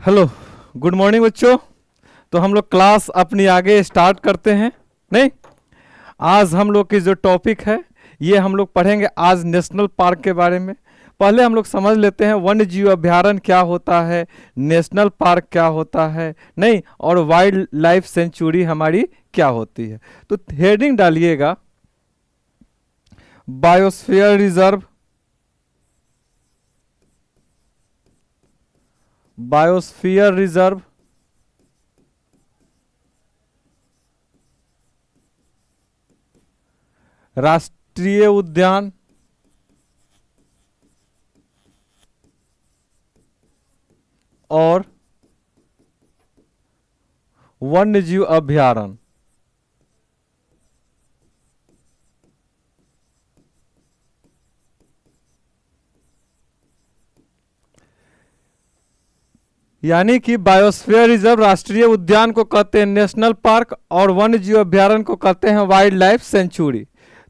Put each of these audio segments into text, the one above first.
Hello, good morning बच्चों। तो हम लोग क्लास अपनी आगे स्टार्ट करते हैं। नहीं, आज हम लोग की जो टॉपिक है ये हम लोग पढ़ेंगे आज नेशनल पार्क के बारे में। पहले हम लोग समझ लेते हैं वन्य जीव अभ्यारण्य क्या होता है, नेशनल पार्क क्या होता है, नहीं, और वाइल्ड लाइफ सेंचुरी हमारी क्या होती है। तो हेडिंग डालिएगा बायोस्फीयर रिजर्व, बायोस्फीयर रिजर्व, राष्ट्रीय उद्यान, और वन्यजीव अभ्यारण्य। यानी कि बायोस्फीयर रिजर्व राष्ट्रीय उद्यान को कहते हैं नेशनल पार्क, और वन्यजीव अभ्यारण्य को कहते हैं वाइल्ड लाइफ सेंचुरी।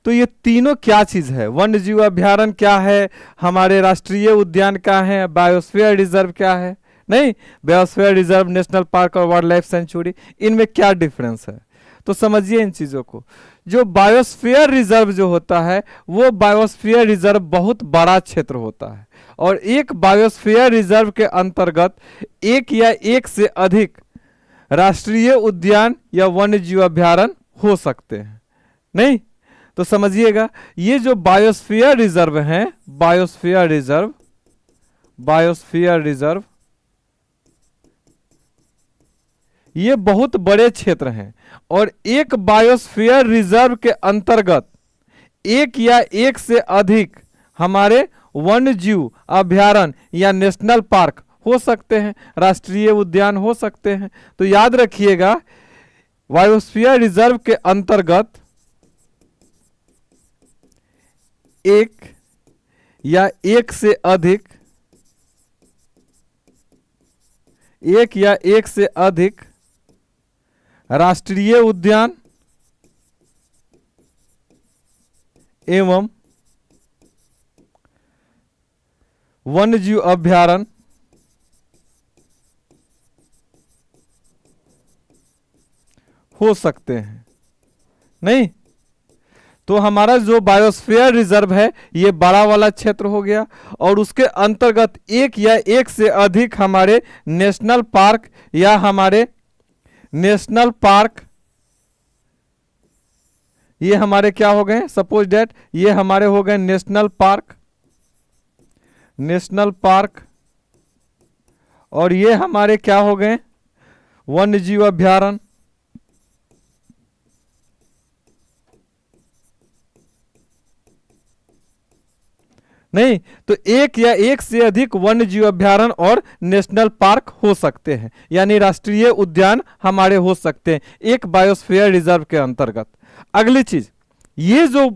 तो ये तीनों क्या चीज़ है? वन्यजीव अभ्यारण्य क्या है, हमारे राष्ट्रीय उद्यान क्या है, बायोस्फीयर रिजर्व क्या है। नहीं, बायोस्फीयर रिजर्व, नेशनल पार्क और वाइल्ड लाइफ सेंचुरी, इनमें क्या डिफरेंस है? तो समझिए इन चीज़ों को। जो बायोस्फीयर रिजर्व जो होता है वो बायोस्फीयर रिजर्व बहुत बड़ा क्षेत्र होता है, और एक बायोस्फीयर रिजर्व के अंतर्गत एक या एक से अधिक राष्ट्रीय उद्यान या वन्यजीव अभ्यारण्य हो सकते हैं। नहीं, तो समझिएगा ये जो बायोस्फीयर रिजर्व हैं, बायोस्फीयर रिजर्व, बायोस्फीयर रिजर्व ये बहुत बड़े क्षेत्र हैं, और एक बायोस्फीयर रिजर्व के अंतर्गत एक या एक से अधिक हमारे वन्यजीव अभ्यारण्य या नेशनल पार्क हो सकते हैं, राष्ट्रीय उद्यान हो सकते हैं। तो याद रखिएगा बायोस्फीयर रिजर्व के अंतर्गत एक या एक से अधिक, एक या एक से अधिक राष्ट्रीय उद्यान एवं वन्यजीव अभ्यारण्य हो सकते हैं। नहीं, तो हमारा जो बायोस्फीयर रिजर्व है ये बड़ा वाला क्षेत्र हो गया, और उसके अंतर्गत एक या एक से अधिक हमारे नेशनल पार्क या हमारे नेशनल पार्क, ये हमारे क्या हो गए, सपोज डेट ये हमारे हो गए नेशनल पार्क, नेशनल पार्क, और ये हमारे क्या हो गए, वन्यजीव अभ्यारण्य। नहीं, तो एक या एक से अधिक वन्यजीव अभ्यारण्य और नेशनल पार्क हो सकते हैं, यानी राष्ट्रीय उद्यान हमारे हो सकते हैं एक बायोस्फीयर रिजर्व के अंतर्गत। अगली चीज, ये जो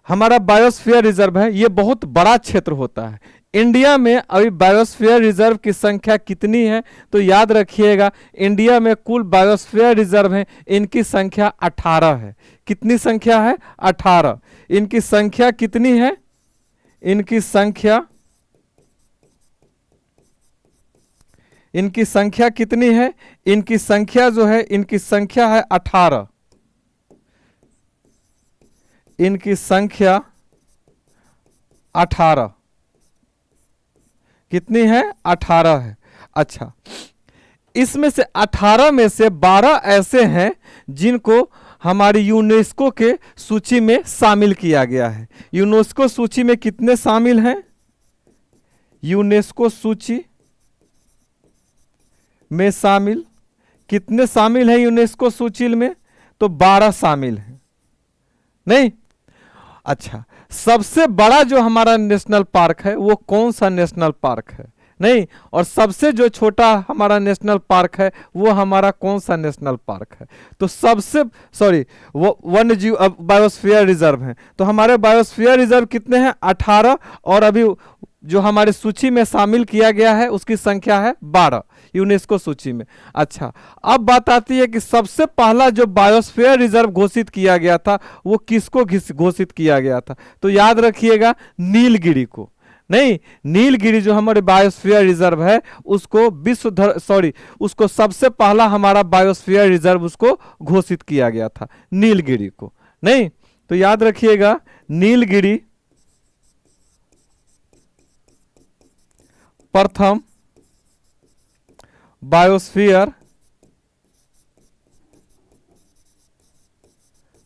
हमारा बायोस्फीयर रिजर्व है ये बहुत बड़ा क्षेत्र होता है। इंडिया में अभी बायोस्फीयर रिजर्व की संख्या कितनी है? तो याद रखिएगा इंडिया में कुल बायोस्फीयर रिजर्व है, इनकी संख्या 18 है। कितनी संख्या है? 18। इनकी संख्या कितनी है? इनकी संख्या कितनी है? इनकी संख्या जो है, इनकी संख्या है 18। इनकी संख्या 18 कितनी है? 18 है। अच्छा, इसमें से 18 में से 12 ऐसे हैं जिनको हमारी यूनेस्को के सूची में शामिल किया गया है। यूनेस्को सूची में कितने शामिल हैं? यूनेस्को सूची में शामिल कितने शामिल हैं यूनेस्को सूची में? तो 12 शामिल हैं। नहीं, अच्छा, सबसे बड़ा जो हमारा नेशनल पार्क है वो कौन सा नेशनल पार्क है? नहीं, और सबसे जो छोटा हमारा नेशनल पार्क है वो हमारा कौन सा नेशनल पार्क है? तो सबसे वो वन्यजीव बायोस्फीयर रिजर्व है। तो हमारे बायोस्फीयर रिजर्व कितने हैं? 18, और अभी जो हमारे सूची में शामिल किया गया है उसकी संख्या है 12 यूनेस्को सूची में। अच्छा, अब बात आती है कि सबसे पहला जो बायोस्फीयर रिजर्व घोषित किया गया था वो किसको घोषित किया गया था? तो याद रखिएगा नीलगिरी को। नहीं, नीलगिरी जो हमारे बायोस्फीयर रिजर्व है उसको उसको सबसे पहला हमारा बायोस्फीयर रिजर्व उसको घोषित किया गया था, नीलगिरी को। नहीं, तो याद रखिएगा नीलगिरी प्रथम बायोस्फीयर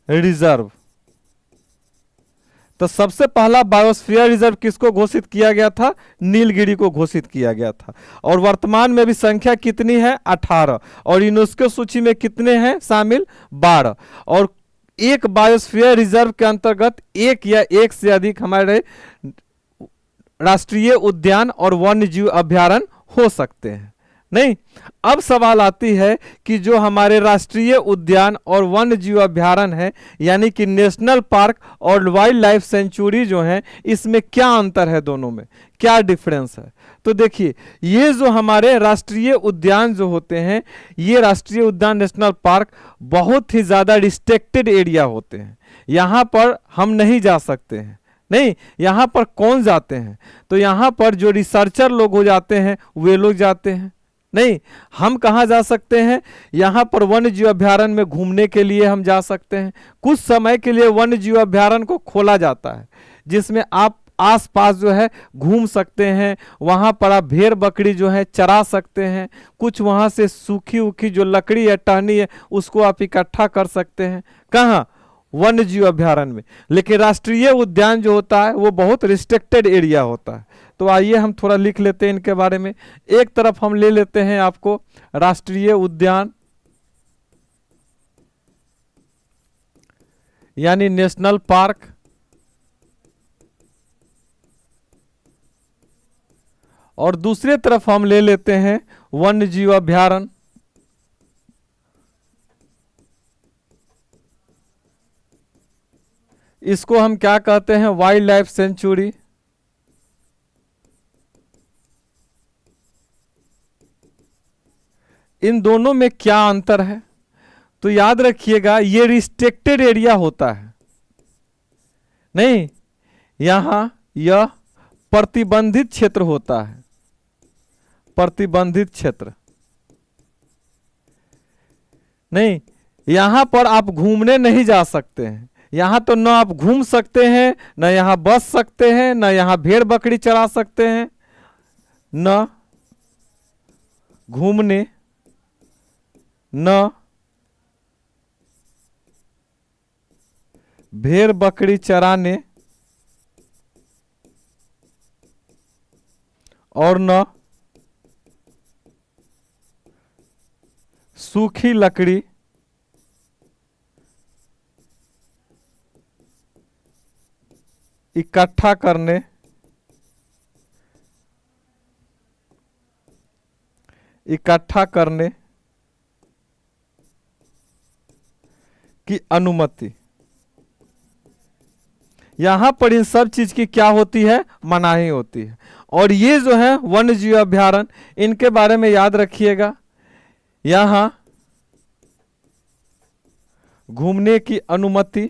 रिजर्व। तो सबसे पहला बायोस्फीयर रिजर्व किसको घोषित किया गया था? नीलगिरी को घोषित किया गया था। और वर्तमान में भी संख्या कितनी है? 18। और यूनेस्को सूची में कितने हैं शामिल? 12। और एक बायोस्फीयर रिजर्व के अंतर्गत एक या एक से अधिक हमारे राष्ट्रीय उद्यान और वन्य जीव अभ्यारण्य हो सकते हैं। नहीं, अब सवाल आती है कि जो हमारे राष्ट्रीय उद्यान और वन्य जीव अभ्यारण्य है यानी कि नेशनल पार्क और वाइल्ड लाइफ सेंचुरी जो है, इसमें क्या अंतर है, दोनों में क्या डिफरेंस है? तो देखिए, ये जो हमारे राष्ट्रीय उद्यान जो होते हैं, ये राष्ट्रीय उद्यान नेशनल पार्क बहुत ही ज़्यादा रिस्ट्रिक्टेड एरिया होते हैं। यहाँ पर हम नहीं जा सकते हैं। नहीं, यहाँ पर कौन जाते हैं? तो यहाँ पर जो रिसर्चर लोग हो जाते हैं वे लोग जाते हैं। नहीं, हम कहाँ जा सकते हैं? यहाँ पर वन्य जीव अभ्यारण्य में घूमने के लिए हम जा सकते हैं। कुछ समय के लिए वन्य जीव अभ्यारण्य को खोला जाता है जिसमें आप आसपास जो है घूम सकते हैं। वहाँ पर आप भेड़ बकरी जो है चरा सकते हैं। कुछ वहाँ से सूखी उखी जो लकड़ी है, टहनी है, उसको आप इकट्ठा कर सकते हैं। कहाँ? वन्य जीव अभ्यारण्य में। लेकिन राष्ट्रीय उद्यान जो होता है वो बहुत रिस्ट्रिक्टेड एरिया होता है। तो आइए हम थोड़ा लिख लेते हैं इनके बारे में। एक तरफ हम ले लेते हैं आपको राष्ट्रीय उद्यान यानी नेशनल पार्क, और दूसरे तरफ हम ले लेते हैं वन्य जीव अभ्यारण्य। इसको हम क्या कहते हैं? Wild life sanctuary. इन दोनों में क्या अंतर है? तो याद रखिएगा, ये रिस्ट्रिक्टेड एरिया होता है। नहीं, यहां यह प्रतिबंधित क्षेत्र होता है, प्रतिबंधित क्षेत्र। नहीं, यहां पर आप घूमने नहीं जा सकते हैं। यहां तो न आप घूम सकते हैं, न यहां बस सकते हैं, न यहां भेड़ बकरी चरा सकते हैं, न घूमने, न भेड़ बकरी चराने, और न सूखी लकड़ी इकट्ठा करने, इकट्ठा करने की अनुमति। यहां पर इन सब चीज की क्या होती है? मनाही होती है। और ये जो है वन्य जीव अभ्यारण्य, इनके बारे में याद रखिएगा, यहां घूमने की अनुमति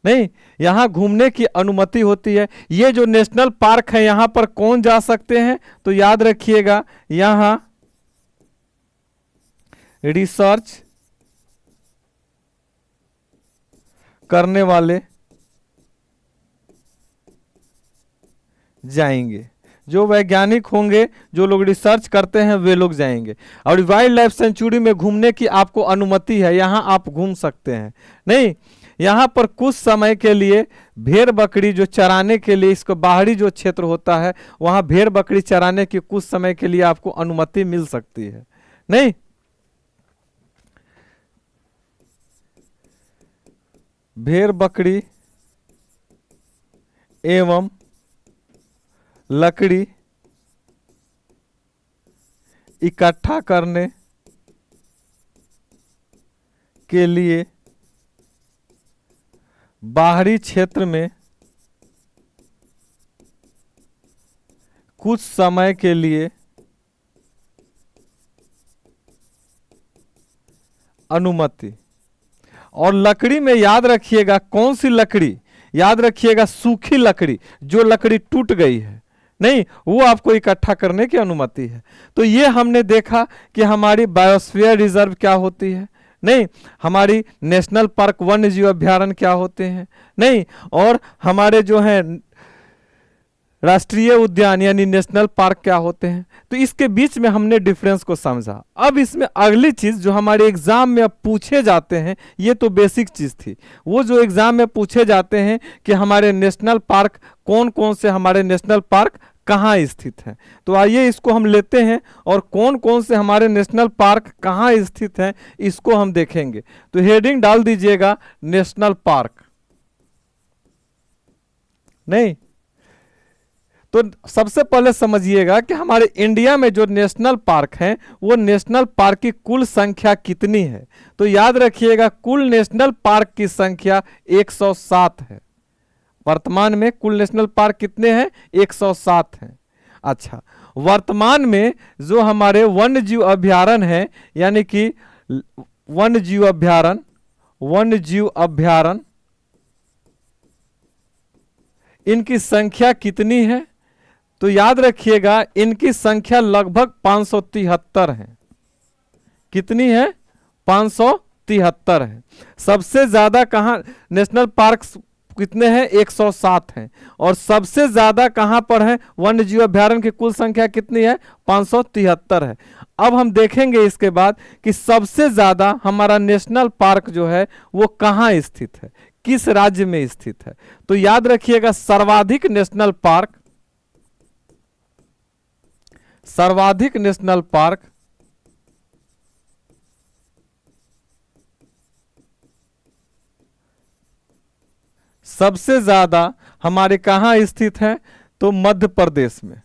नहीं, यहां घूमने की अनुमति होती है। ये जो नेशनल पार्क है यहां पर कौन जा सकते हैं? तो याद रखिएगा, यहां रिसर्च करने वाले जाएंगे। जो वैज्ञानिक होंगे, जो लोग रिसर्च करते हैं, वे लोग जाएंगे। और वाइल्ड लाइफ सेंचुरी में घूमने की आपको अनुमति है, यहां आप घूम सकते हैं। नहीं, यहाँ पर कुछ समय के लिए भेड़ बकरी जो चराने के लिए, इसको बाहरी जो क्षेत्र होता है वहाँ भेड़ बकरी चराने की कुछ समय के लिए आपको अनुमति मिल सकती है। नहीं, भेड़ बकरी एवं लकड़ी इकट्ठा करने के लिए बाहरी क्षेत्र में कुछ समय के लिए अनुमति। और लकड़ी में याद रखिएगा, कौन सी लकड़ी? याद रखिएगा सूखी लकड़ी, जो लकड़ी टूट गई है, नहीं, वो आपको इकट्ठा करने की अनुमति है। तो ये हमने देखा कि हमारी बायोस्फीयर रिजर्व क्या होती है, नहीं, हमारी नेशनल पार्क वन्य जीव अभ्यारण्य क्या होते हैं, नहीं, और हमारे जो हैं राष्ट्रीय उद्यान यानी नेशनल पार्क क्या होते हैं। तो इसके बीच में हमने डिफरेंस को समझा। अब इसमें अगली चीज जो हमारे एग्जाम में अब पूछे जाते हैं, ये तो बेसिक चीज थी, वो जो एग्जाम में पूछे जाते हैं कि हमारे नेशनल पार्क कौन कौन से, हमारे नेशनल पार्क कहाँ स्थित है। तो आइए इसको हम लेते हैं और कौन कौन से हमारे नेशनल पार्क कहाँ स्थित हैं इसको हम देखेंगे। तो हेडिंग डाल दीजिएगा नेशनल पार्क, नहीं, तो सबसे पहले समझिएगा कि हमारे इंडिया में जो नेशनल पार्क हैं वो नेशनल पार्क की कुल संख्या कितनी है। तो याद रखिएगा कुल नेशनल पार्क की संख्या 107 है। वर्तमान में कुल नेशनल पार्क कितने हैं? 107 हैं। अच्छा, वर्तमान में जो हमारे वन्य जीव अभ्यारण्य हैं, यानी कि वन्य जीव अभ्यारण्य, इनकी संख्या कितनी है? तो याद रखिएगा इनकी संख्या लगभग 573 है। कितनी है? 573 है। सबसे ज्यादा कहाँ नेशनल पार्क कितने हैं? 107 हैं। और सबसे ज्यादा कहां पर है? वन्य जीव अभ्यारण्य की कुल संख्या कितनी है? 573 है। अब हम देखेंगे इसके बाद कि सबसे ज्यादा हमारा नेशनल पार्क जो है वो कहां स्थित है, किस राज्य में स्थित है। तो याद रखिएगा सर्वाधिक नेशनल पार्क सबसे ज्यादा हमारे कहां स्थित है? तो मध्य प्रदेश में,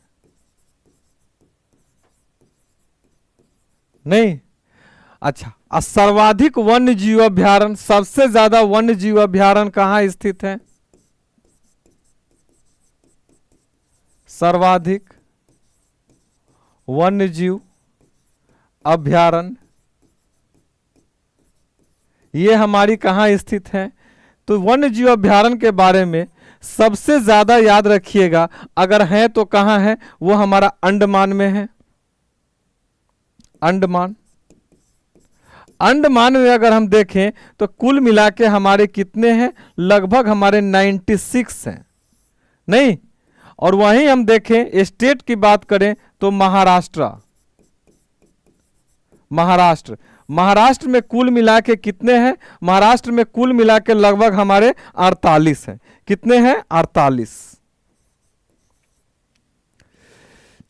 नहीं। अच्छा, सर्वाधिक वन्य जीव अभ्यारण्य, सबसे ज्यादा वन्य जीव अभ्यारण्य कहां स्थित है? सर्वाधिक वन्य जीव अभ्यारण्य ये हमारी कहां स्थित है? तो वन्य जीव अभ्यारण्य के बारे में सबसे ज्यादा याद रखिएगा, अगर है तो कहां है? वो हमारा अंडमान में है। अंडमान में अगर हम देखें तो कुल मिला के हमारे कितने हैं? लगभग हमारे 96 हैं, नहीं। और वहीं हम देखें स्टेट की बात करें तो महाराष्ट्र में कुल मिला के कितने हैं? महाराष्ट्र में कुल मिला के लगभग हमारे 48 हैं। कितने हैं? 48।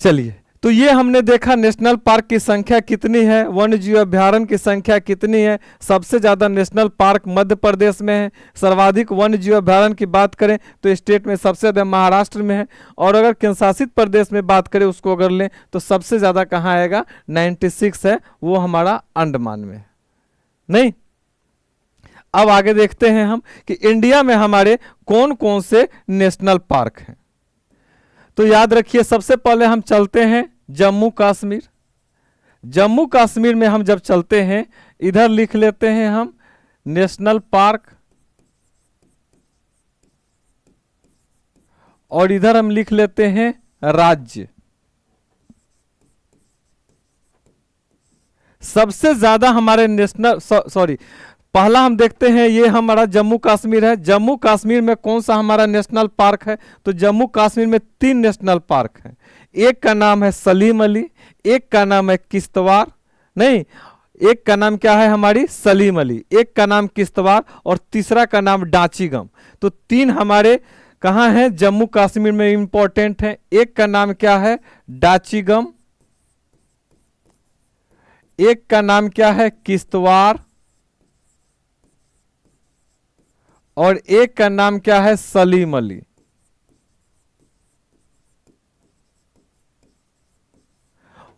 चलिए, तो ये हमने देखा नेशनल पार्क की संख्या कितनी है, वन्य जीव अभ्यारण्य की संख्या कितनी है। सबसे ज्यादा नेशनल पार्क मध्य प्रदेश में है। सर्वाधिक वन्य जीव अभ्यारण्य की बात करें तो स्टेट में सबसे ज्यादा महाराष्ट्र में है। और अगर केंद्र शासित प्रदेश में बात करें, उसको अगर लें तो सबसे ज्यादा कहाँ आएगा? 96 है, वो हमारा अंडमान में है, नहीं। अब आगे देखते हैं हम कि इंडिया में हमारे कौन कौन से नेशनल पार्क हैं। तो याद रखिए, सबसे पहले हम चलते हैं जम्मू कश्मीर में हम जब चलते हैं, इधर लिख लेते हैं हम नेशनल पार्क, और इधर हम लिख लेते हैं राज्य। सबसे ज्यादा हमारे पहला हम देखते हैं, ये हमारा जम्मू कश्मीर है। जम्मू कश्मीर में कौन सा हमारा नेशनल पार्क है? तो जम्मू कश्मीर में 3 नेशनल पार्क हैं। एक का नाम है सलीम अली, एक का नाम है किश्तवाड़, नहीं, एक का नाम क्या है? हमारी सलीम अली, एक का नाम किश्तवाड़, और तीसरा का नाम डाचीगम। तो 3 हमारे कहाँ हैं? जम्मू कश्मीर में इंपॉर्टेंट है। एक का नाम क्या है? डाचीगम, एक का नाम क्या है? किश्तवाड़, और एक का नाम क्या है? सलीम अली।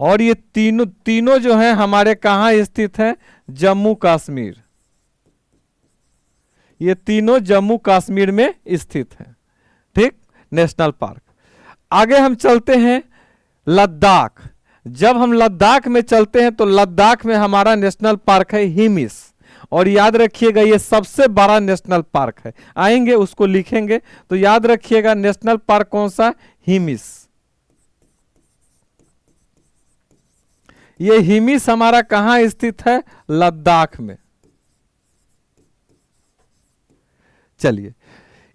और ये तीनों जो हैं हमारे कहां स्थित हैं? जम्मू कश्मीर। ये तीनों जम्मू कश्मीर में स्थित हैं, ठीक, नेशनल पार्क। आगे हम चलते हैं लद्दाख। जब हम लद्दाख में चलते हैं तो लद्दाख में हमारा नेशनल पार्क है हिमिस, और याद रखिएगा ये सबसे बड़ा नेशनल पार्क है। आएंगे उसको लिखेंगे तो याद रखिएगा नेशनल पार्क कौन सा, हिमिस। ये हिमिस हमारा कहां स्थित है, लद्दाख में। चलिए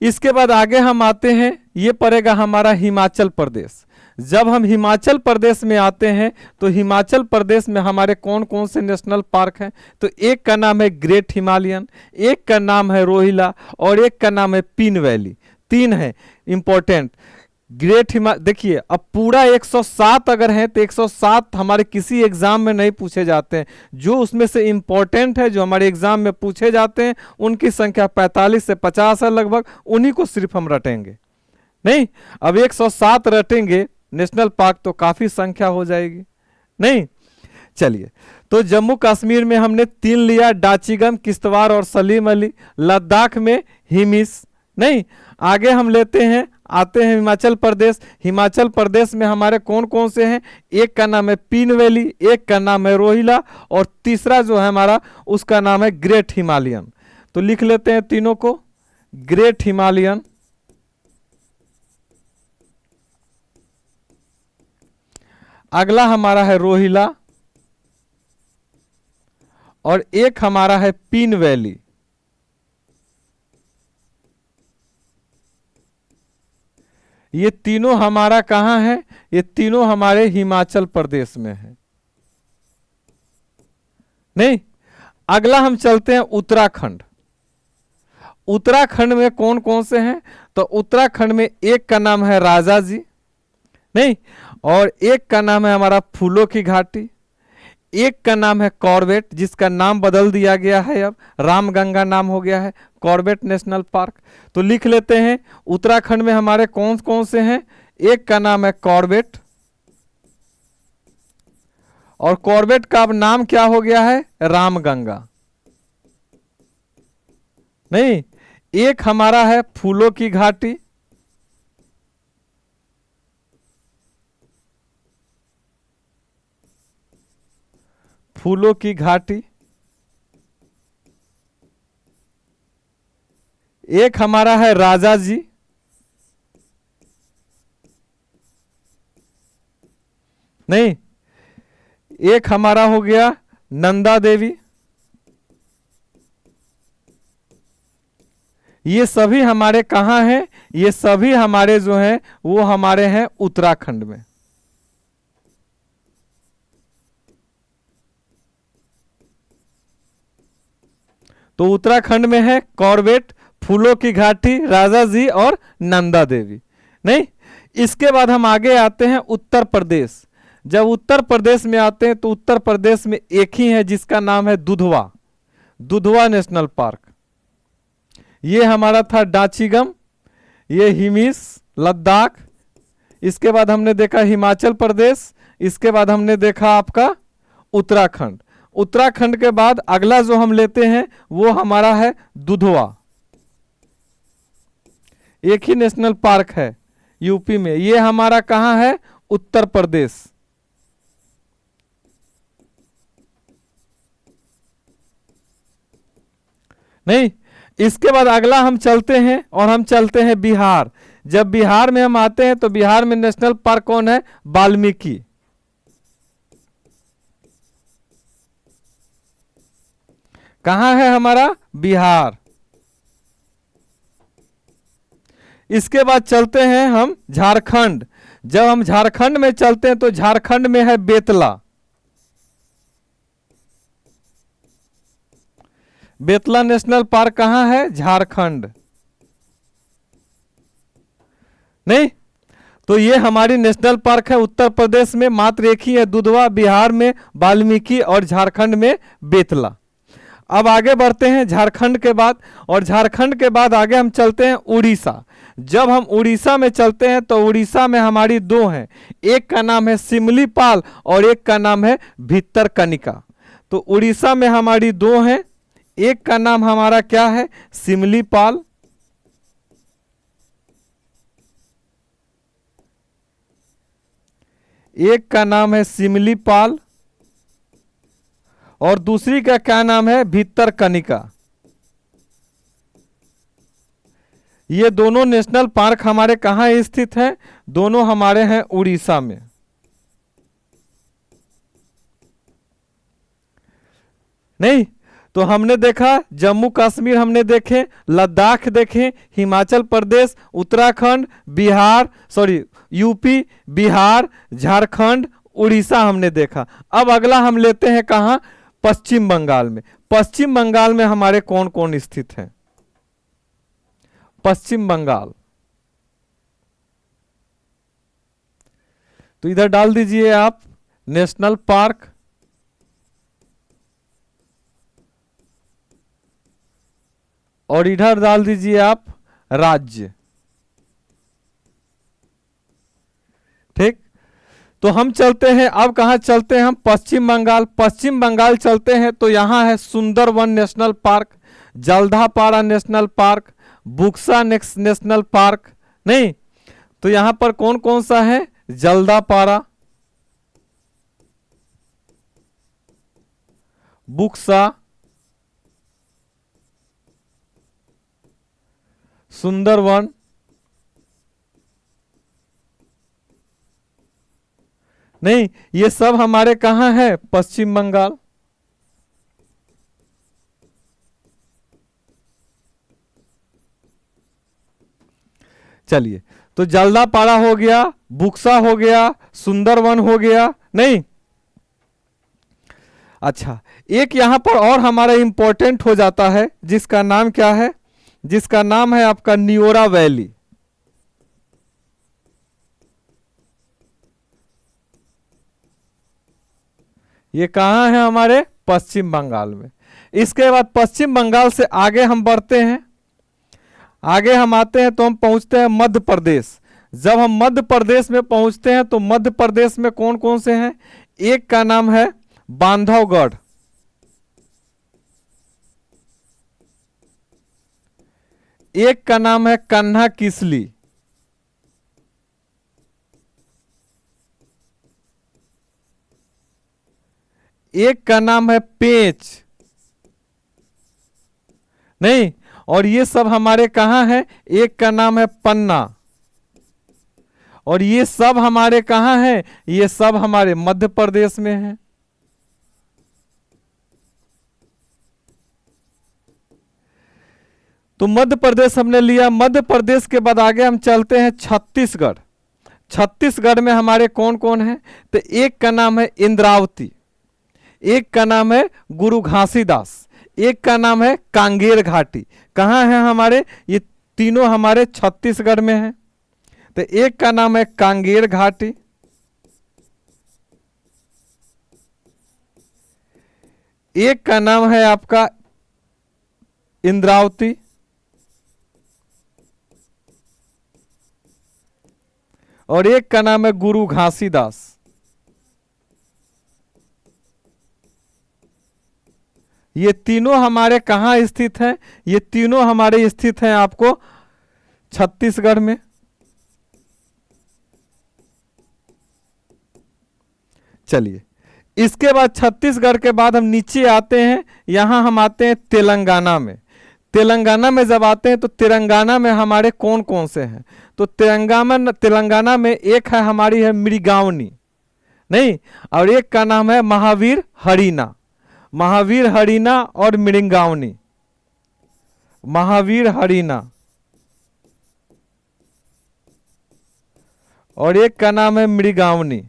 इसके बाद आगे हम आते हैं, ये पड़ेगा हमारा हिमाचल प्रदेश। जब हम हिमाचल प्रदेश में आते हैं तो हिमाचल प्रदेश में हमारे कौन कौन से नेशनल पार्क हैं, तो एक का नाम है ग्रेट हिमालयन, एक का नाम है रोहिला और एक का नाम है पीन वैली। तीन है इंपॉर्टेंट। ग्रेट देखिए अब पूरा 107 अगर है तो 107 हमारे किसी एग्जाम में नहीं पूछे जाते हैं। जो उसमें से इंपॉर्टेंट है जो हमारे एग्जाम में पूछे जाते हैं उनकी संख्या 45 से 50 है लगभग, उन्हीं को सिर्फ हम रटेंगे। नहीं, अब 107 रटेंगे नेशनल पार्क तो काफी संख्या हो जाएगी। नहीं, चलिए तो जम्मू कश्मीर में हमने 3 लिया, डाचीगम, किश्तवाड़ और सलीम अली। लद्दाख में हिमिस। नहीं, आगे हम लेते हैं, आते हैं हिमाचल प्रदेश। हिमाचल प्रदेश में हमारे कौन कौन से हैं, एक का नाम है पीन वैली, एक का नाम है रोहिला और तीसरा जो है हमारा उसका नाम है ग्रेट हिमालयन। तो लिख लेते हैं तीनों को, ग्रेट हिमालयन, अगला हमारा है रोहिला और एक हमारा है पीन वैली। ये तीनों हमारा कहां है, ये तीनों हमारे हिमाचल प्रदेश में है। नहीं, अगला हम चलते हैं उत्तराखंड। उत्तराखंड में कौन कौन से हैं, तो उत्तराखंड में एक का नाम है राजा जी, नहीं, और एक का नाम है हमारा फूलों की घाटी, एक का नाम है कॉर्बेट जिसका नाम बदल दिया गया है, अब रामगंगा नाम हो गया है, कॉर्बेट नेशनल पार्क। तो लिख लेते हैं उत्तराखंड में हमारे कौन कौन से हैं, एक का नाम है कॉर्बेट और कॉर्बेट का अब नाम क्या हो गया है, रामगंगा। नहीं, एक हमारा है फूलों की घाटी, फूलों की घाटी, एक हमारा है राजा जी, नहीं, एक हमारा हो गया नंदा देवी। ये सभी हमारे कहां हैं, ये सभी हमारे जो हैं वो हमारे हैं उत्तराखंड में। तो उत्तराखंड में है कॉर्बेट, फूलों की घाटी, राजा जी और नंदा देवी। नहीं, इसके बाद हम आगे आते हैं उत्तर प्रदेश। जब उत्तर प्रदेश में आते हैं तो उत्तर प्रदेश में एक ही है जिसका नाम है दुधवा, दुधवा नेशनल पार्क। ये हमारा था डाचीगम, ये हिमिस, लद्दाख। इसके बाद हमने देखा हिमाचल प्रदेश, इसके बाद हमने देखा आपका उत्तराखंड। उत्तराखंड के बाद अगला जो हम लेते हैं वो हमारा है दुधवा। एक ही नेशनल पार्क है यूपी में, ये हमारा कहां है, उत्तर प्रदेश। नहीं, इसके बाद अगला हम चलते हैं और हम चलते हैं बिहार। जब बिहार में हम आते हैं तो बिहार में नेशनल पार्क कौन है, वाल्मीकि। कहां है हमारा, बिहार। इसके बाद चलते हैं हम झारखंड। जब हम झारखंड में चलते हैं तो झारखंड में है बेतला, बेतला नेशनल पार्क कहां है, झारखंड। नहीं, तो ये हमारी नेशनल पार्क है उत्तर प्रदेश में, मात्र एक ही है दुधवा, बिहार में वाल्मीकि और झारखंड में बेतला। अब आगे बढ़ते हैं झारखंड के बाद, और झारखंड के बाद आगे हम चलते हैं उड़ीसा। जब हम उड़ीसा में चलते हैं तो उड़ीसा में हमारी दो हैं, एक का नाम है सिमलीपाल और एक का नाम है भितरकनिका। तो उड़ीसा में हमारी दो हैं, एक का नाम हमारा क्या है, सिमलीपाल, एक का नाम है सिमलीपाल और दूसरी का क्या नाम है, भितरकनिका। ये दोनों नेशनल पार्क हमारे कहाँ स्थित हैं, दोनों हमारे हैं उड़ीसा में। नहीं, तो हमने देखा जम्मू कश्मीर, हमने देखे लद्दाख, देखे हिमाचल प्रदेश, उत्तराखंड, बिहार, सॉरी यूपी, बिहार, झारखंड, उड़ीसा हमने देखा। अब अगला हम लेते हैं कहाँ, पश्चिम बंगाल में। पश्चिम बंगाल में हमारे कौन कौन स्थित हैं, पश्चिम बंगाल। तो इधर डाल दीजिए आप नेशनल पार्क, और इधर डाल दीजिए आप राज्य। ठीक, तो हम चलते हैं, अब कहाँ चलते हैं हम, पश्चिम बंगाल। पश्चिम बंगाल चलते हैं तो यहाँ है Sundarban national park, Jaldapara national park, Buxa national park. नहीं, तो यहाँ पर कौन कौन सा है, जल्दापाड़ा, बुक्सा, सुंदरवन, नहीं, ये सब हमारे कहाँ है, पश्चिम बंगाल। चलिए, तो जल्दापाड़ा हो गया, बुक्सा हो गया, सुंदरवन हो गया। नहीं, अच्छा, एक यहां पर और हमारा इंपॉर्टेंट हो जाता है, जिसका नाम क्या है, जिसका नाम है आपका न्योरा वैली। ये कहाँ है हमारे, पश्चिम बंगाल में। इसके बाद पश्चिम बंगाल से आगे हम बढ़ते हैं, आगे हम आते हैं तो हम पहुंचते हैं मध्य प्रदेश। जब हम मध्य प्रदेश में पहुंचते हैं तो मध्य प्रदेश में कौन कौन से हैं, एक का नाम है बांधवगढ़, एक का नाम है कन्हा किसली, एक का नाम है पेंच। नहीं, और ये सब हमारे कहाँ है, एक का नाम है पन्ना, और ये सब हमारे कहाँ है, ये सब हमारे मध्य प्रदेश में है। तो मध्य प्रदेश हमने लिया। मध्य प्रदेश के बाद आगे हम चलते हैं छत्तीसगढ़। छत्तीसगढ़ में हमारे कौन कौन है, तो एक का नाम है इंद्रावती, एक का नाम है गुरु घासीदास, एक का नाम है कांगेर घाटी। कहाँ है हमारे, ये तीनों हमारे छत्तीसगढ़ में हैं। तो एक का नाम है कांगेर घाटी, एक का नाम है आपका इंद्रावती, और एक का नाम है गुरु घासीदास। ये तीनों हमारे कहाँ स्थित हैं, ये तीनों हमारे स्थित हैं आपको छत्तीसगढ़ में। चलिए, इसके बाद छत्तीसगढ़ के बाद हम नीचे आते हैं, यहां हम आते हैं तेलंगाना में। तेलंगाना में जब आते हैं तो तेलंगाना में हमारे कौन कौन से हैं, तो तेलंगाना में एक है हमारी है मृगावनी, नहीं, और एक का नाम है महावीर हरीना। महावीर हरीना और मृगावनी, महावीर हरीना, और एक का नाम है मृगावनी।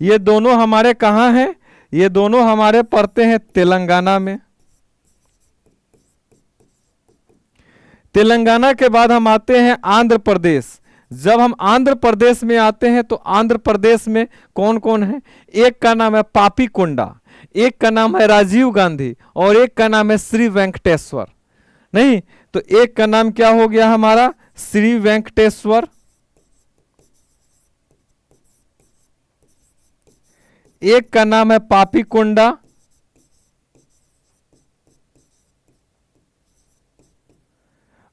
ये दोनों हमारे कहाँ हैं, ये दोनों हमारे पड़ते हैं तेलंगाना में। तेलंगाना के बाद हम आते हैं आंध्र प्रदेश। जब हम आंध्र प्रदेश में आते हैं तो आंध्र प्रदेश में कौन कौन है, एक का नाम है पापी कोंडा, एक का नाम है राजीव गांधी, और एक का नाम है श्री वेंकटेश्वर। नहीं, तो एक का नाम क्या हो गया हमारा, श्री वेंकटेश्वर, एक का नाम है पापी कोंडा,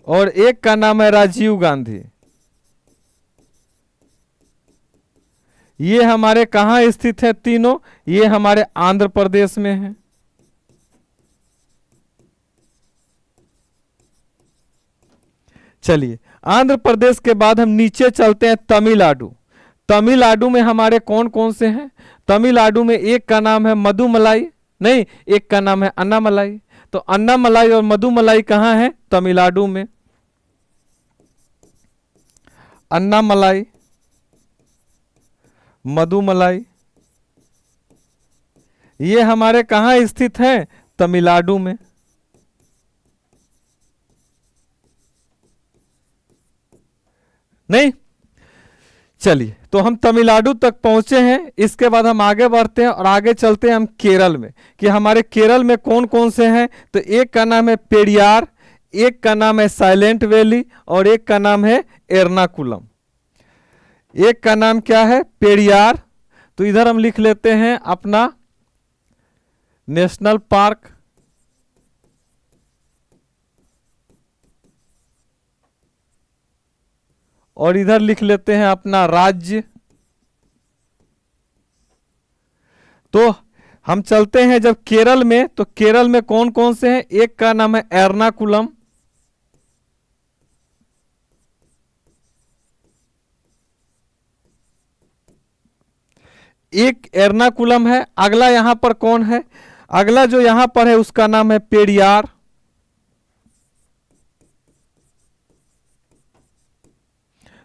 और एक का नाम है राजीव गांधी। ये हमारे कहाँ स्थित है तीनों? ये हमारे आंध्र प्रदेश में है। चलिए, आंध्र प्रदेश के बाद हम नीचे चलते हैं तमिलनाडु। तमिलनाडु में हमारे कौन कौन से हैं? तमिलनाडु में एक का नाम है मधुमलाई, नहीं, एक का नाम है अन्नामलाई। तो अन्नामलाई और मधुमलाई कहाँ है? तमिलनाडु में। अन्नामलाई, मधुमलाई, ये हमारे कहाँ स्थित है? तमिलनाडु में। नहीं, चलिए, तो हम तमिलनाडु तक पहुंचे हैं। इसके बाद हम आगे बढ़ते हैं और आगे चलते हैं हम केरल में, कि हमारे केरल में कौन कौन से हैं। तो एक का नाम है पेरियार, एक का नाम है साइलेंट वैली और एक का नाम है एर्नाकुलम। एक का नाम क्या है? पेरियार। तो इधर हम लिख लेते हैं अपना नेशनल पार्क, और इधर लिख लेते हैं अपना राज्य। तो हम चलते हैं जब केरल में, तो केरल में कौन कौन से हैं? एक का नाम है एर्नाकुलम, एक एर्नाकुलम है। अगला यहां पर कौन है? अगला जो यहां पर है उसका नाम है पेरियार।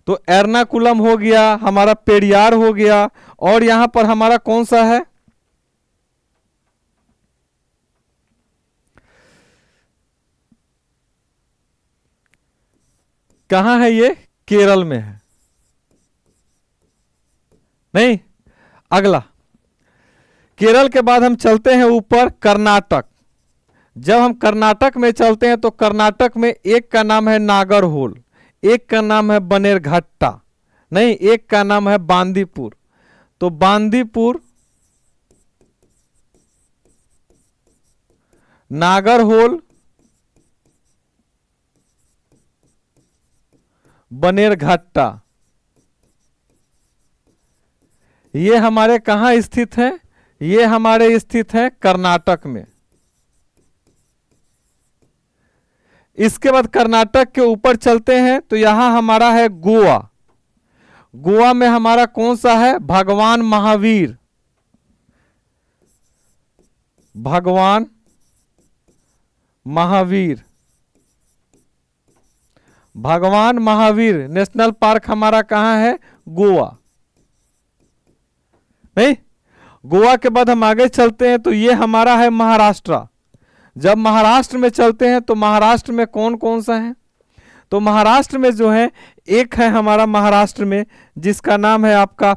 तो एर्नाकुलम हो गया हमारा, पेरियार हो गया, और यहां पर हमारा कौन सा है? कहां है ये? केरल में है। नहीं, अगला केरल के बाद हम चलते हैं ऊपर कर्नाटक। जब हम कर्नाटक में चलते हैं तो कर्नाटक में एक का नाम है नागरहोल, एक का नाम है बनेरघट्टा, नहीं, एक का नाम है बांदीपुर। तो बांदीपुर, नागरहोल, बनेरघट्टा, ये हमारे कहाँ स्थित है? ये हमारे स्थित है कर्नाटक में। इसके बाद कर्नाटक के ऊपर चलते हैं तो यहां हमारा है गोवा। गोवा में हमारा कौन सा है? भगवान महावीर, भगवान महावीर, भगवान महावीर नेशनल पार्क हमारा कहां है? गोवा। नहीं, गोवा के बाद हम आगे चलते हैं तो ये हमारा है महाराष्ट्र। जब महाराष्ट्र में चलते हैं तो महाराष्ट्र में कौन कौन सा है? तो महाराष्ट्र में जो है, एक है हमारा महाराष्ट्र में जिसका नाम है आपका,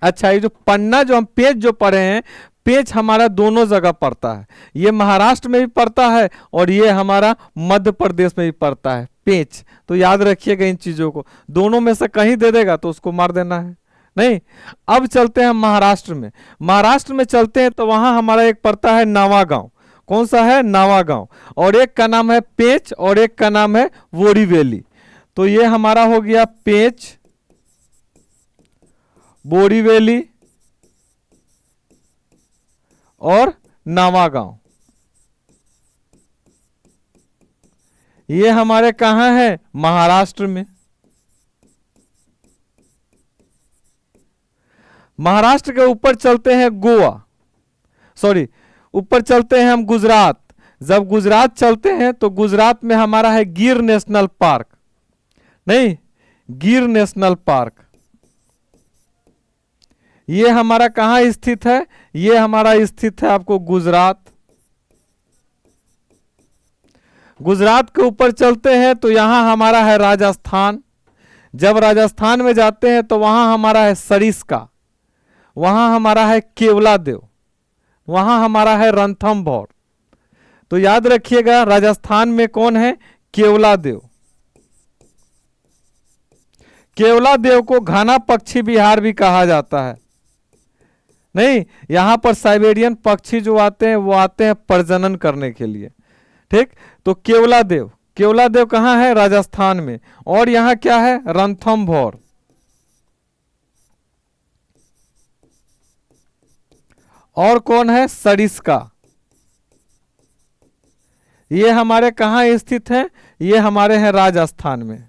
अच्छा, ये जो पन्ना जो हम पेज जो पढ़े हैं, पेज हमारा दोनों जगह पड़ता है। ये महाराष्ट्र में भी पड़ता है और ये हमारा मध्य प्रदेश में भी पड़ता है पेज। तो याद रखिएगा इन चीजों को, दोनों में से कहीं दे देगा तो उसको मार देना है। नहीं, अब चलते हैं हम महाराष्ट्र में। महाराष्ट्र में चलते हैं तो वहां हमारा एक पड़ता है नावागांव। कौन सा है? नावागांव। और एक का नाम है पेंच और एक का नाम है बोरीवली। तो ये हमारा हो गया पेंच, बोरीवली और नावागांव। ये हमारे कहाँ है? महाराष्ट्र में। महाराष्ट्र के ऊपर चलते हैं गोवा, सॉरी, ऊपर चलते हैं हम गुजरात। जब गुजरात चलते हैं तो गुजरात में हमारा है गिर नेशनल पार्क, नहीं, गिर नेशनल पार्क। ये हमारा कहाँ स्थित है? ये हमारा स्थित है आपको गुजरात। गुजरात के ऊपर चलते हैं तो यहां हमारा है राजस्थान। जब राजस्थान में जाते हैं तो वहां हमारा है सरिस्का, वहां हमारा है केवलादेव, वहां हमारा है रणथंभौर। तो याद रखिएगा राजस्थान में कौन है? केवलादेव। केवलादेव को घना पक्षी बिहार भी कहा जाता है। नहीं, यहां पर साइबेरियन पक्षी जो आते हैं वो आते हैं प्रजनन करने के लिए। ठीक, तो केवलादेव, केवलादेव कहां है? राजस्थान में। और यहां क्या है? रणथंभौर। और कौन है सरिस्का, ये हमारे कहाँ स्थित है, ये हमारे हैं राजस्थान में।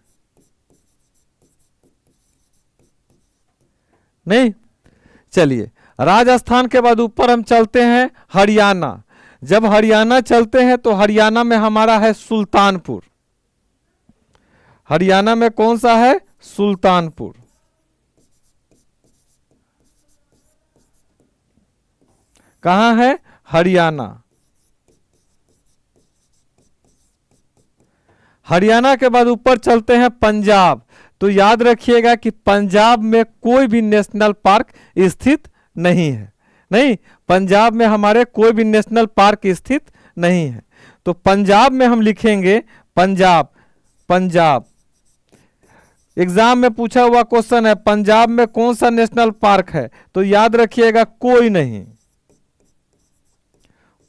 नहीं, चलिए राजस्थान के बाद ऊपर हम चलते हैं हरियाणा। जब हरियाणा चलते हैं तो हरियाणा में हमारा है सुल्तानपुर। हरियाणा में कौन सा है, सुल्तानपुर। कहां है, हरियाणा। हरियाणा के बाद ऊपर चलते हैं पंजाब। तो याद रखिएगा कि पंजाब में कोई भी नेशनल पार्क स्थित नहीं है। नहीं, पंजाब में हमारे कोई भी नेशनल पार्क स्थित नहीं है। तो पंजाब में हम लिखेंगे पंजाब। पंजाब एग्जाम में पूछा हुआ क्वेश्चन है, पंजाब में कौन सा नेशनल पार्क है, तो याद रखिएगा कोई नहीं,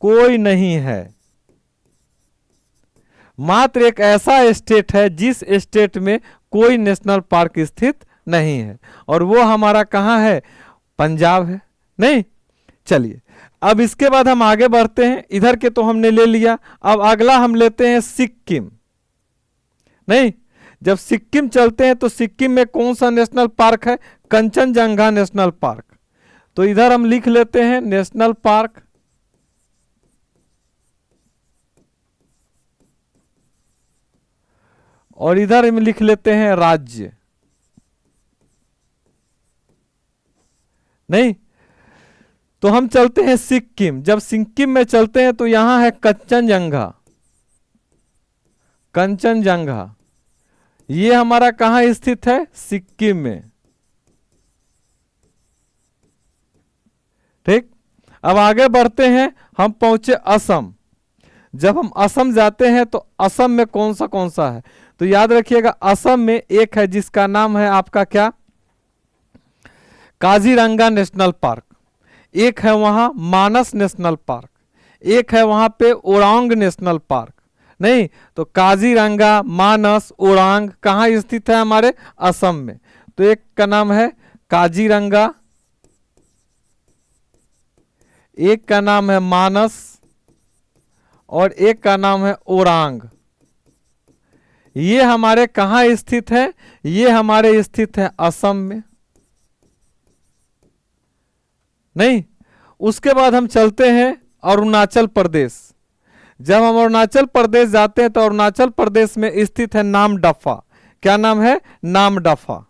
कोई नहीं है। मात्र एक ऐसा स्टेट है जिस स्टेट में कोई नेशनल पार्क स्थित नहीं है, और वो हमारा कहां है, पंजाब है। नहीं, चलिए अब इसके बाद हम आगे बढ़ते हैं। इधर के तो हमने ले लिया, अब अगला हम लेते हैं सिक्किम। नहीं, जब सिक्किम चलते हैं तो सिक्किम में कौन सा नेशनल पार्क है, कंचनजंगा नेशनल पार्क। तो इधर हम लिख लेते हैं नेशनल पार्क, और इधर हम लिख लेते हैं राज्य। नहीं, तो हम चलते हैं सिक्किम। जब सिक्किम में चलते हैं तो यहां है कंचनजंगा। कंचनजंगा ये हमारा कहां स्थित है, सिक्किम में। ठीक, अब आगे बढ़ते हैं, हम पहुंचे असम। जब हम असम जाते हैं तो असम में कौन सा है, तो याद रखिएगा असम में एक है जिसका नाम है आपका क्या, काजीरंगा नेशनल पार्क। एक है वहां मानस नेशनल पार्क, एक है वहां पे ओरांग नेशनल पार्क। नहीं, तो काजीरंगा, मानस, ओरांग कहाँ स्थित है, हमारे असम में। तो एक का नाम है काजीरंगा, एक का नाम है मानस, और एक का नाम है ओरांग। ये हमारे कहाँ स्थित है, ये हमारे स्थित है असम में। नहीं, उसके बाद हम चलते हैं अरुणाचल प्रदेश। जब हम अरुणाचल प्रदेश जाते हैं तो अरुणाचल प्रदेश में स्थित है नामदफा। क्या नाम है, नामदफा।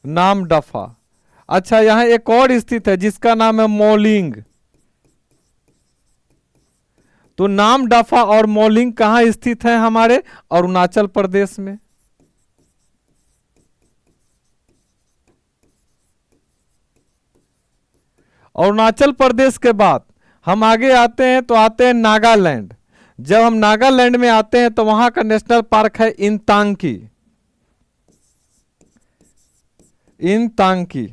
नामदफा। अच्छा, यहां एक और स्थित है जिसका नाम है मौलिंग। तो नामदफा और मौलिंग कहां स्थित है, हमारे अरुणाचल प्रदेश में। अरुणाचल प्रदेश के बाद हम आगे आते हैं तो आते हैं नागालैंड। जब हम नागालैंड में आते हैं तो वहां का नेशनल पार्क है इंतांकी। इंतांकी।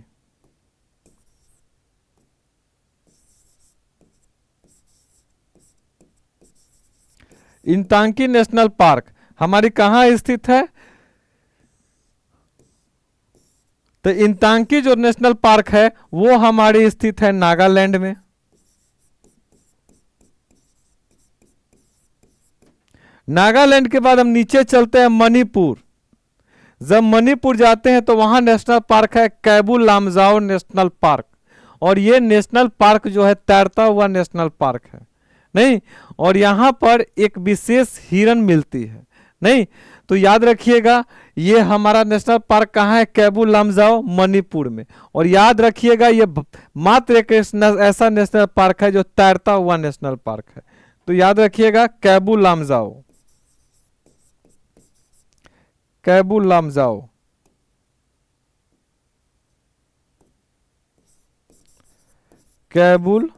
इंतांकी नेशनल पार्क हमारी कहां स्थित है, तो इंतांकी जो नेशनल पार्क है वो हमारी स्थित है नागालैंड में। नागालैंड के बाद हम नीचे चलते हैं मणिपुर। जब मणिपुर जाते हैं तो वहां नेशनल पार्क है कैबू लामजाओ नेशनल पार्क, और ये नेशनल पार्क जो है तैरता हुआ नेशनल पार्क है। नहीं, और यहां पर एक विशेष हिरन मिलती है। नहीं, तो याद रखिएगा ये हमारा नेशनल पार्क कहाँ है, कैबू लामजाओ मणिपुर में। और याद रखिएगा ये मात्र एक ऐसा नेशनल पार्क है जो तैरता हुआ नेशनल पार्क है। तो याद रखिएगा कैबू लामजाओ। कैबू लामजाओ। कैबुल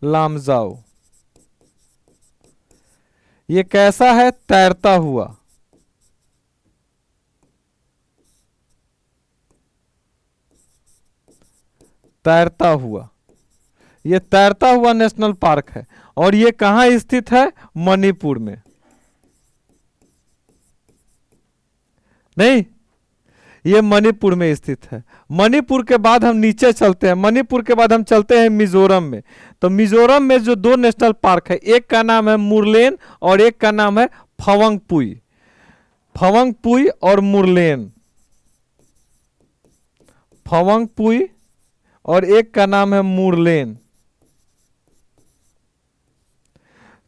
लामजाओ ये कैसा है, तैरता हुआ। तैरता हुआ, ये तैरता हुआ नेशनल पार्क है, और ये कहां स्थित है, मणिपुर में। नहीं, ये मणिपुर में स्थित है। मणिपुर के बाद हम नीचे चलते हैं, मणिपुर के बाद हम चलते हैं मिजोरम में। तो मिजोरम में जो दो नेशनल पार्क है, एक का नाम है मुरलेन और एक का नाम है फवंगपुई। फवंगपुई और मुरलेन, फवंगपुई और एक का नाम है मुरलेन।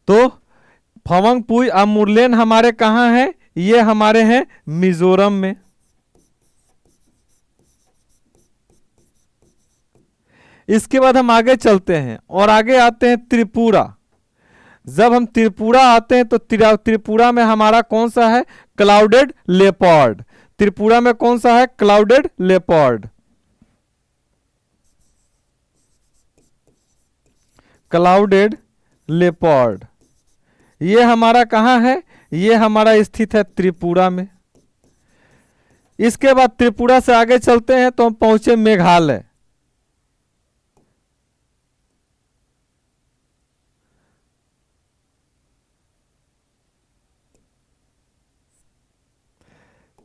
तो फवंगपुई और मुरलेन हमारे कहाँ हैं? ये हमारे हैं मिजोरम में। इसके बाद हम आगे चलते हैं और आगे आते हैं त्रिपुरा। जब हम त्रिपुरा आते हैं तो त्रिपुरा में हमारा कौन सा है? Clouded leopard. त्रिपुरा में कौन सा है? Clouded leopard. क्लाउडेड लेपर्ड ये हमारा कहाँ है? ये हमारा स्थित है त्रिपुरा में। इसके बाद त्रिपुरा से आगे चलते हैं तो हम पहुंचे मेघालय।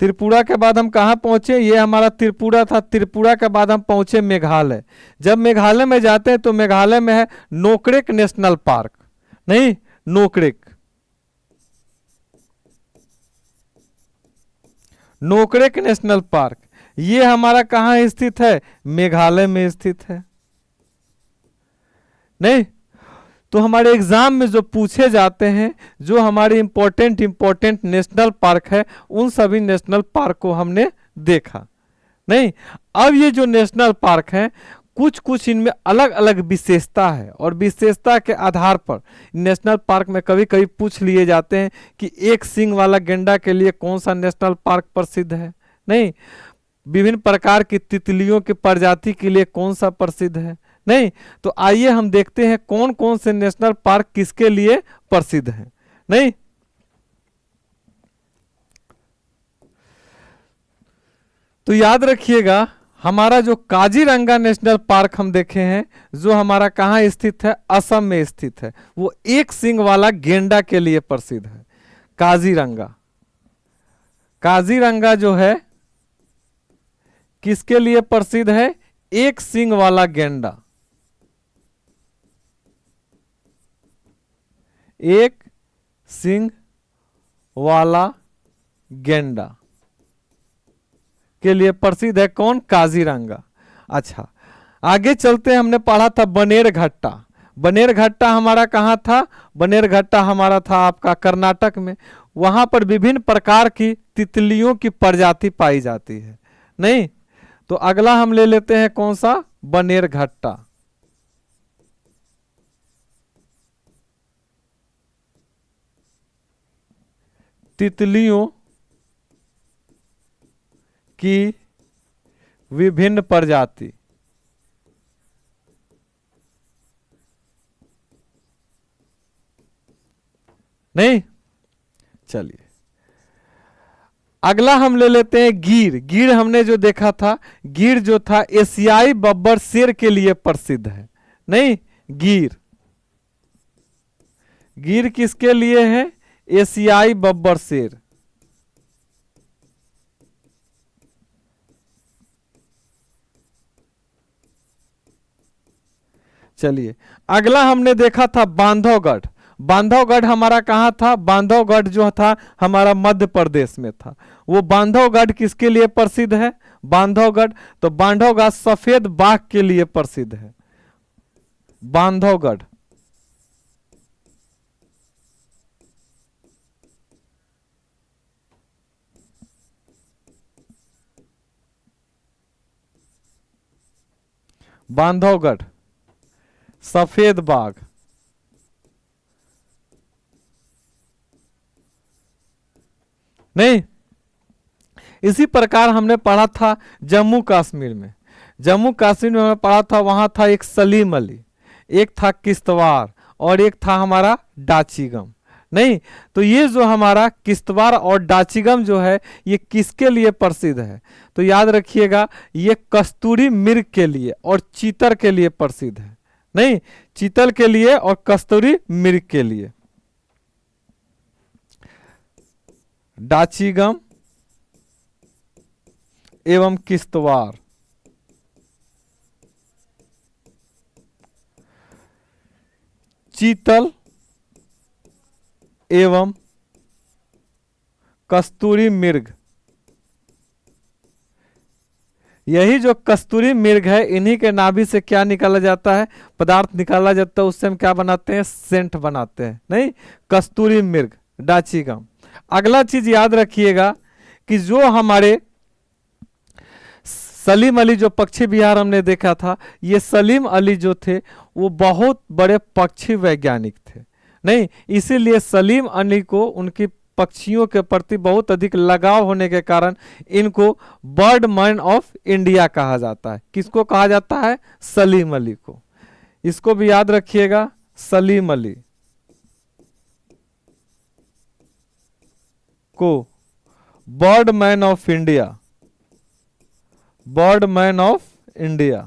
त्रिपुरा के बाद हम कहाँ पहुंचे? ये हमारा त्रिपुरा था। त्रिपुरा के बाद हम पहुंचे मेघालय। जब मेघालय में जाते हैं तो मेघालय में है नोकरेक नेशनल पार्क, नहीं नोकरेक, नोकरेक नेशनल पार्क। ये हमारा कहाँ स्थित है? मेघालय में स्थित है। नहीं तो हमारे एग्जाम में जो पूछे जाते हैं, जो हमारे इंपॉर्टेंट नेशनल पार्क है, उन सभी नेशनल पार्क को हमने देखा। नहीं अब ये जो नेशनल पार्क हैं, कुछ कुछ इनमें अलग अलग विशेषता है और विशेषता के आधार पर नेशनल पार्क में कभी कभी पूछ लिए जाते हैं कि एक सींग वाला गेंडा के लिए कौन सा नेशनल पार्क प्रसिद्ध है। नहीं विभिन्न प्रकार की तितलियों की प्रजाति के लिए कौन सा प्रसिद्ध है। नहीं तो आइए हम देखते हैं कौन कौन से नेशनल पार्क किसके लिए प्रसिद्ध हैं। नहीं तो याद रखिएगा, हमारा जो काजीरंगा नेशनल पार्क हम देखे हैं, जो हमारा कहाँ स्थित है? असम में स्थित है। वो एक सींग वाला गेंडा के लिए प्रसिद्ध है। काजीरंगा, काजीरंगा जो है किसके लिए प्रसिद्ध है? एक सींग वाला गेंडा, एक सींग वाला गेंडा के लिए प्रसिद्ध है। कौन? काजीरंगा। अच्छा आगे चलते हैं, हमने पढ़ा था बनेर घट्टा। बनेर घट्टा हमारा कहाँ था? बनेर घट्टा हमारा था आपका कर्नाटक में। वहां पर विभिन्न प्रकार की तितलियों की प्रजाति पाई जाती है। नहीं तो अगला हम ले लेते हैं कौन सा? बनेर घट्टा। तितलियों की विभिन्न प्रजाति। नहीं चलिए अगला हम ले लेते हैं गिर। गिर हमने जो देखा था, गिर जो था एशियाई बब्बर शेर के लिए प्रसिद्ध है। नहीं गिर, गिर किसके लिए है? एशियाई बब्बर शेर। चलिए अगला हमने देखा था बांधवगढ़। बांधवगढ़ हमारा कहाँ था? बांधवगढ़ जो था हमारा मध्य प्रदेश में था। वो बांधवगढ़ किसके लिए प्रसिद्ध है? बांधवगढ़, तो बांधवगढ़ सफेद बाघ के लिए प्रसिद्ध है। बांधवगढ़ बांधवगढ़ सफेद बाघ। नहीं इसी प्रकार हमने पढ़ा था जम्मू कश्मीर में। जम्मू कश्मीर में हमने पढ़ा था, वहां था एक सलीम अली, एक था किश्तवाड़ और एक था हमारा डाचीगम। नहीं तो ये जो हमारा किश्तवाड़ और डाचीगम जो है, ये किसके लिए प्रसिद्ध है? तो याद रखिएगा, ये कस्तूरी मृग के लिए और चीतर के लिए प्रसिद्ध है। नहीं चीतल के लिए और कस्तूरी मृग के लिए। डाचीगम एवं किश्तवाड़, चीतल एवं कस्तूरी मृग। यही जो कस्तूरी मृग है, इन्हीं के नाभि से क्या निकाला जाता है, पदार्थ निकाला जाता है, उससे हम क्या बनाते हैं, सेंट बनाते हैं। नहीं, कस्तूरी मृग, डाची गम। अगला चीज याद रखिएगा कि जो हमारे सलीम अली जो पक्षी विहार हमने देखा था, ये सलीम अली जो थे वो बहुत बड़े पक्षी वैज्ञानिक थे। नहीं, इसीलिए सलीम अली को उनकी पक्षियों के प्रति बहुत अधिक लगाव होने के कारण इनको बर्ड मैन ऑफ इंडिया कहा जाता है। किसको कहा जाता है, सलीम अली को। इसको भी याद रखिएगा, सलीम अली को bird man of India, bird man of India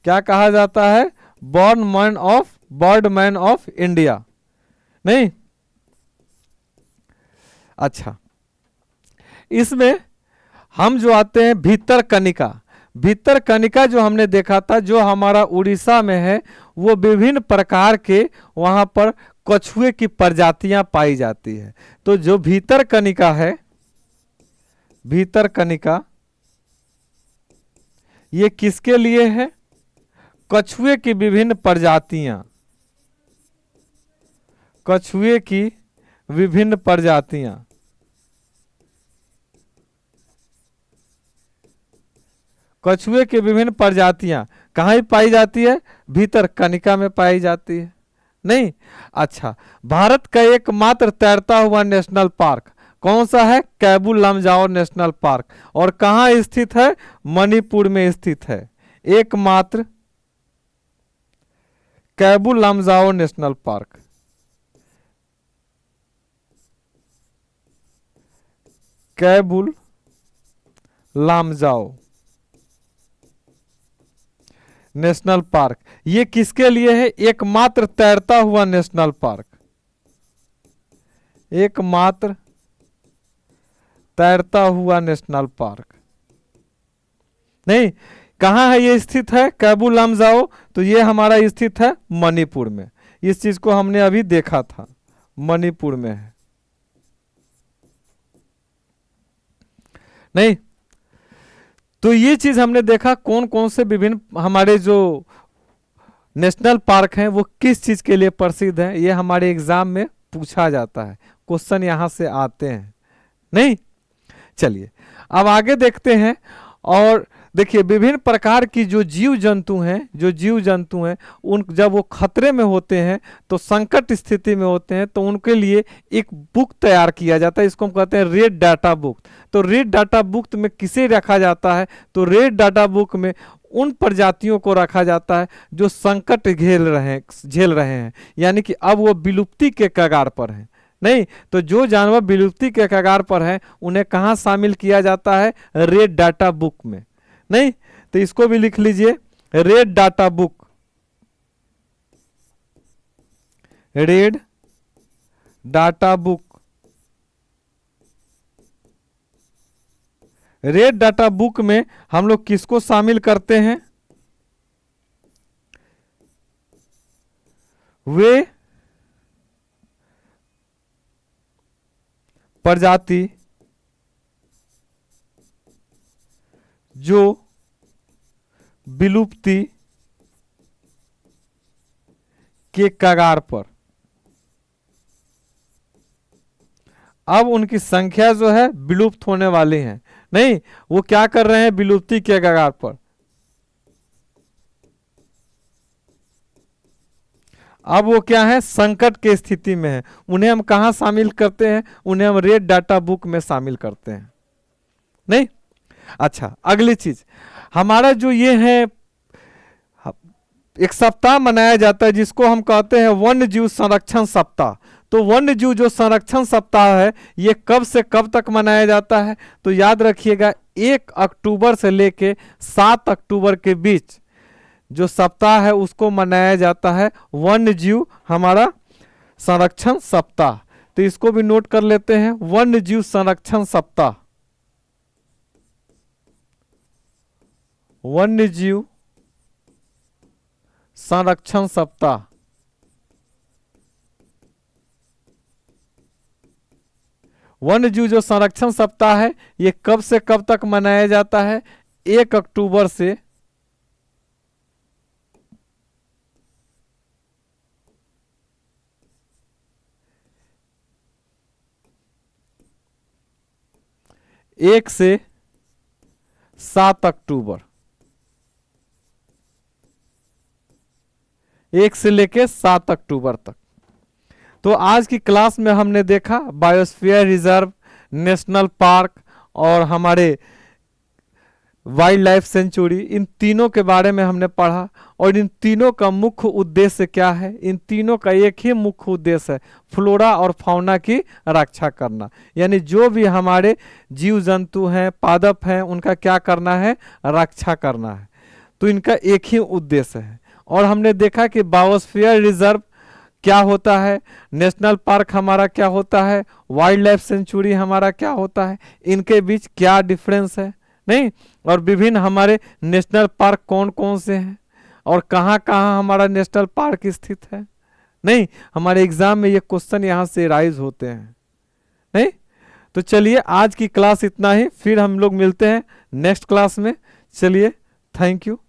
क्या कहा जाता है, बर्ड मैन ऑफ इंडिया। नहीं, अच्छा, इसमें हम जो आते हैं भीतर कनिका। भीतर कनिका जो हमने देखा था, जो हमारा उड़ीसा में है, वो विभिन्न प्रकार के वहां पर कछुए की प्रजातियां पाई जाती है। तो जो भीतर कनिका है, भीतर कनिका ये किसके लिए है, कछुए की विभिन्न प्रजातियां, कछुए की विभिन्न प्रजातियां, कछुए की विभिन्न प्रजातियां कहाँ पाई जाती है, भीतर कनिका में पाई जाती है। नहीं, अच्छा, भारत का एकमात्र तैरता हुआ नेशनल पार्क कौन सा है, कैबू लमजाओ नेशनल पार्क। और कहाँ स्थित है, मणिपुर में स्थित है एकमात्र Keibul Lamjao national park. Keibul Lamjao national park, ये किसके लिए है, एकमात्र तैरता हुआ नेशनल पार्क, एकमात्र तैरता हुआ नेशनल पार्क। नहीं, कहाँ है ये स्थित है, कैबू लामजाओ, तो ये हमारा स्थित है मणिपुर में। इस चीज को हमने अभी देखा था, मणिपुर में है। नहीं, तो ये चीज हमने देखा कौन कौन से विभिन्न हमारे जो नेशनल पार्क हैं वो किस चीज के लिए प्रसिद्ध हैं, ये हमारे एग्जाम में पूछा जाता है, क्वेश्चन यहां से आते हैं। नहीं, चलिए अब आगे देखते हैं। और देखिए, विभिन्न प्रकार की जो जीव जंतु हैं, जो जीव जंतु हैं, उन जब वो खतरे में होते हैं, तो संकट स्थिति में होते हैं, तो उनके लिए एक बुक तैयार किया जाता है, इसको हम कहते हैं रेड डाटा बुक। तो रेड डाटा बुक में किसे रखा जाता है, तो रेड डाटा बुक में उन प्रजातियों को रखा जाता है जो संकट झेल रहे हैं, यानी कि अब वो विलुप्ति के कगार पर हैं। नहीं, तो जो जानवर विलुप्ति के कगार पर हैं उन्हें कहाँ शामिल किया जाता है, रेड डाटा बुक में। नहीं, तो इसको भी लिख लीजिए, red data book, red data book. Red data book में हम लोग किसको शामिल करते हैं, वे प्रजाति जो विलुप्ति के कगार पर, अब उनकी संख्या जो है विलुप्त होने वाली है। नहीं, वो क्या कर रहे हैं, विलुप्ति के कगार पर। अब वो क्या है, संकट के स्थिति में है, उन्हें हम कहां शामिल करते हैं, उन्हें हम रेड डाटा बुक में शामिल करते हैं। नहीं, अच्छा, अगली चीज हमारा जो ये है, एक सप्ताह मनाया जाता है जिसको हम कहते हैं वन्य जीव संरक्षण सप्ताह। तो वन्य जीव जो संरक्षण सप्ताह है ये कब से कब तक मनाया जाता है, तो याद रखिएगा 1 अक्टूबर से लेके 7 अक्टूबर के बीच जो सप्ताह है उसको मनाया जाता है वन्य जीव हमारा संरक्षण सप्ताह। तो इसको भी नोट कर लेते हैं, वन्य जीव संरक्षण सप्ताह। वन्य जीव संरक्षण सप्ताह। वन्य जीव जो संरक्षण सप्ताह है ये कब से कब तक मनाया जाता है? 1 अक्टूबर से 1 से 7 अक्टूबर, 1 से लेके 7 अक्टूबर तक। तो आज की क्लास में हमने देखा बायोस्फीयर रिजर्व, नेशनल पार्क और हमारे वाइल्ड लाइफ सेंचुरी, इन तीनों के बारे में हमने पढ़ा। और इन तीनों का मुख्य उद्देश्य क्या है? इन तीनों का एक ही मुख्य उद्देश्य है, फ्लोरा और फौना की रक्षा करना। यानी जो भी हमारे जीव जंतु हैं, पादप हैं, उनका क्या करना है? रक्षा करना है। तो इनका एक ही उद्देश्य है। और हमने देखा कि बायोस्फीयर रिजर्व क्या होता है, नेशनल पार्क हमारा क्या होता है, वाइल्ड लाइफ सेंचुरी हमारा क्या होता है, इनके बीच क्या डिफरेंस है, नहीं। और विभिन्न हमारे नेशनल पार्क कौन कौन से हैं और कहाँ कहाँ हमारा नेशनल पार्क स्थित है, नहीं। हमारे एग्जाम में ये क्वेश्चन यहाँ से राइज होते हैं, नहीं। तो चलिए आज की क्लास इतना ही, फिर हम लोग मिलते हैं नेक्स्ट क्लास में। चलिए, थैंक यू।